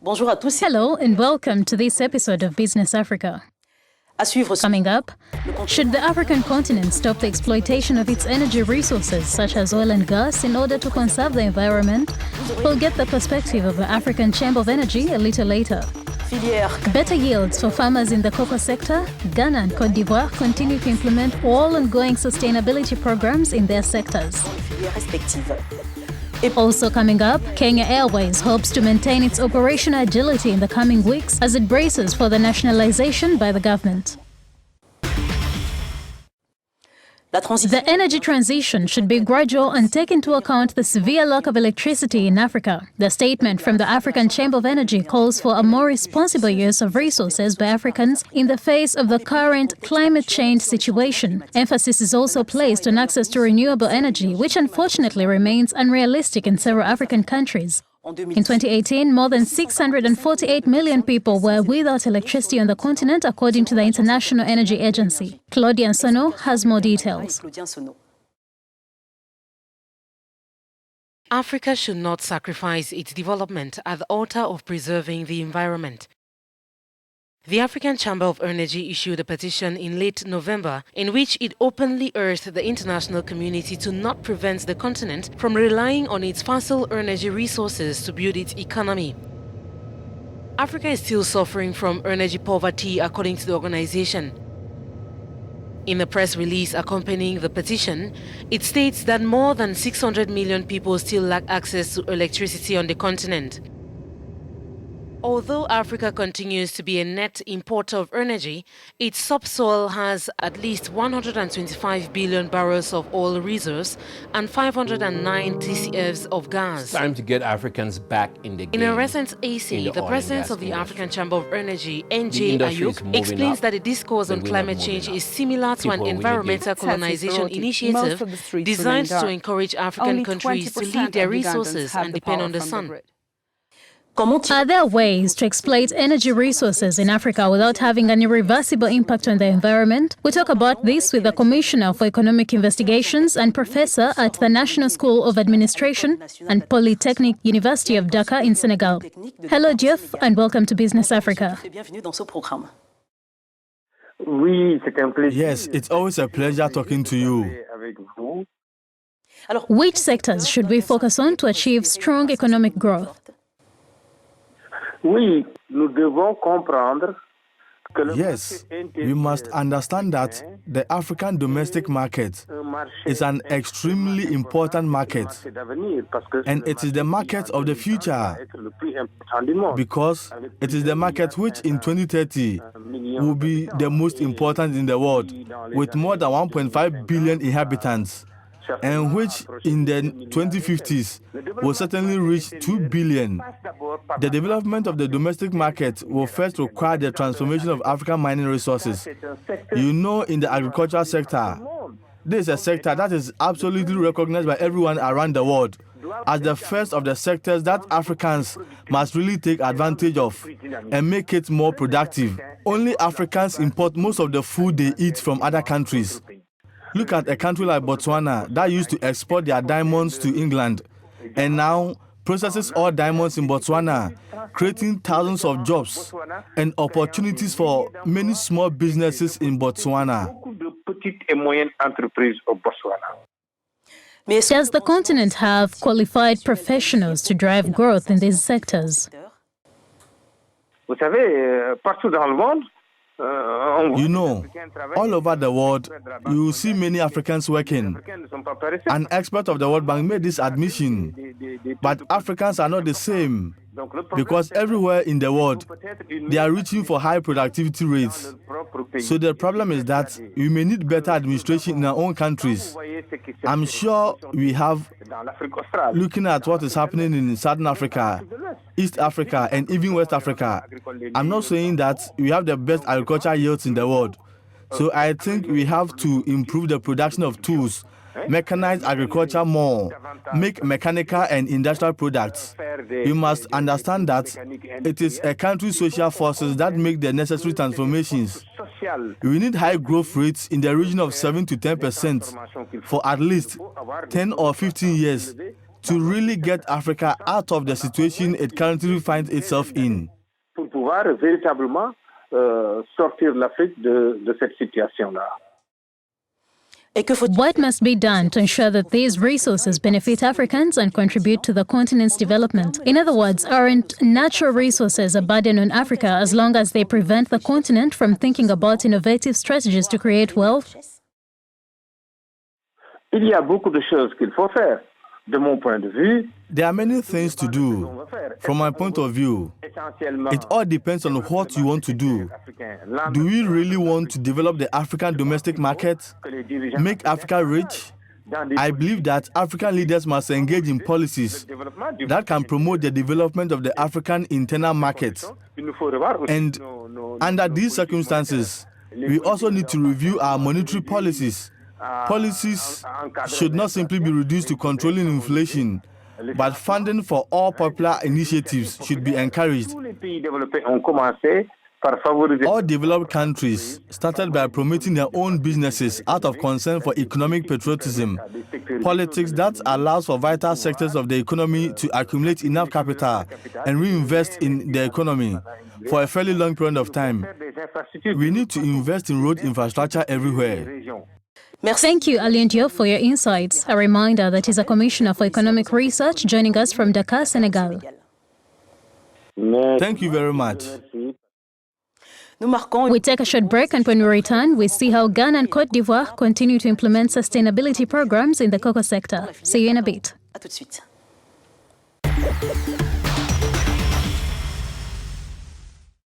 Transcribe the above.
Bonjour à tous. Hello and welcome to this episode of Business Africa. Coming up, should the African continent stop the exploitation of its energy resources such as oil and gas in order to conserve the environment? We'll get the perspective of the African Chamber of Energy a little later. Better yields for farmers in the cocoa sector. Ghana and Côte d'Ivoire continue to implement all ongoing sustainability programs in their sectors. Also coming up, Kenya Airways hopes to maintain its operational agility in the coming weeks as it braces for the nationalization by the government. The energy transition should be gradual and take into account the severe lack of electricity in Africa. The statement from the African Chamber of Energy calls for a more responsible use of resources by Africans in the face of the current climate change situation. Emphasis is also placed on access to renewable energy, which unfortunately remains unrealistic in several African countries. In 2018, more than 648 million people were without electricity on the continent, according to the International Energy Agency. Claudia Nsono has more details. Africa should not sacrifice its development at the altar of preserving the environment. The African Chamber of Energy issued a petition in late November in which it openly urged the international community to not prevent the continent from relying on its fossil energy resources to build its economy. Africa is still suffering from energy poverty, according to the organization. In a press release accompanying the petition, it states that more than 600 million people still lack access to electricity on the continent. Although Africa continues to be a net importer of energy, its subsoil has at least 125 billion barrels of oil reserves and 509 TCFs of gas. It's time to get Africans back in the game. In a recent AC, the president of the African Chamber of Energy, NJ Ayuk, explains that the discourse on climate change is similar to an environmental colonization initiative designed to encourage African countries to leave their resources and depend on the sun. Are there ways to exploit energy resources in Africa without having an irreversible impact on the environment? We talk about this with the Commissioner for Economic Investigations and Professor at the National School of Administration and Polytechnic University of Dakar in Senegal. Hello, Jeff, and welcome to Business Africa. Yes, it's always a pleasure talking to you. Which sectors should we focus on to achieve strong economic growth? Yes, we must understand that the African domestic market is an extremely important market, and it is the market of the future, because it is the market which in 2030 will be the most important in the world, with more than 1.5 billion inhabitants, and which in the 2050s will certainly reach 2 billion. The development of the domestic market will first require the transformation of African mining resources. You know, in the agricultural sector, this is a sector that is absolutely recognized by everyone around the world as the first of the sectors that Africans must really take advantage of and make it more productive. Only Africans import most of the food they eat from other countries. Look at a country like Botswana that used to export their diamonds to England and now processes all diamonds in Botswana, creating thousands of jobs and opportunities for many small businesses in Botswana. Does the continent have qualified professionals to drive growth in these sectors? You know, all over the world, you will see many Africans working. An expert of the World Bank made this admission, but Africans are not the same, because everywhere in the world, they are reaching for high productivity rates. So the problem is that we may need better administration in our own countries. I'm sure we have, looking at what is happening in Southern Africa, East Africa, and even West Africa. I'm not saying that we have the best agricultural yields in the world. So I think we have to improve the production of tools mechanize agriculture more, make mechanical and industrial products. We must understand that it is a country's social forces that make the necessary transformations. We need high growth rates in the region of 7 to 10% for at least 10 or 15 years to really get Africa out of the situation it currently finds itself in. Pour pouvoir véritablement sortir l'Afrique de cette situation-là. What must be done to ensure that these resources benefit Africans and contribute to the continent's development? In other words, aren't natural resources a burden on Africa as long as they prevent the continent from thinking about innovative strategies to create wealth? Il y a beaucoup de choses qu'il faut faire. De mon point de vue, there are many things to do. From my point of view, it all depends on what you want to do. Do we really want to develop the African domestic market, make Africa rich? I believe that African leaders must engage in policies that can promote the development of the African internal market. And under these circumstances, we also need to review our monetary policies. Policies should not simply be reduced to controlling inflation, but funding for all popular initiatives should be encouraged. All developed countries started by promoting their own businesses out of concern for economic patriotism, politics that allows for vital sectors of the economy to accumulate enough capital and reinvest in the economy for a fairly long period of time. We need to invest in road infrastructure everywhere. Thank you, Alain Diop, for your insights. A reminder that he's a Commissioner for Economic Research joining us from Dakar, Senegal. Thank you very much. We take a short break, and when we return, we see how Ghana and Côte d'Ivoire continue to implement sustainability programs in the cocoa sector. See you in a bit. À tout de suite.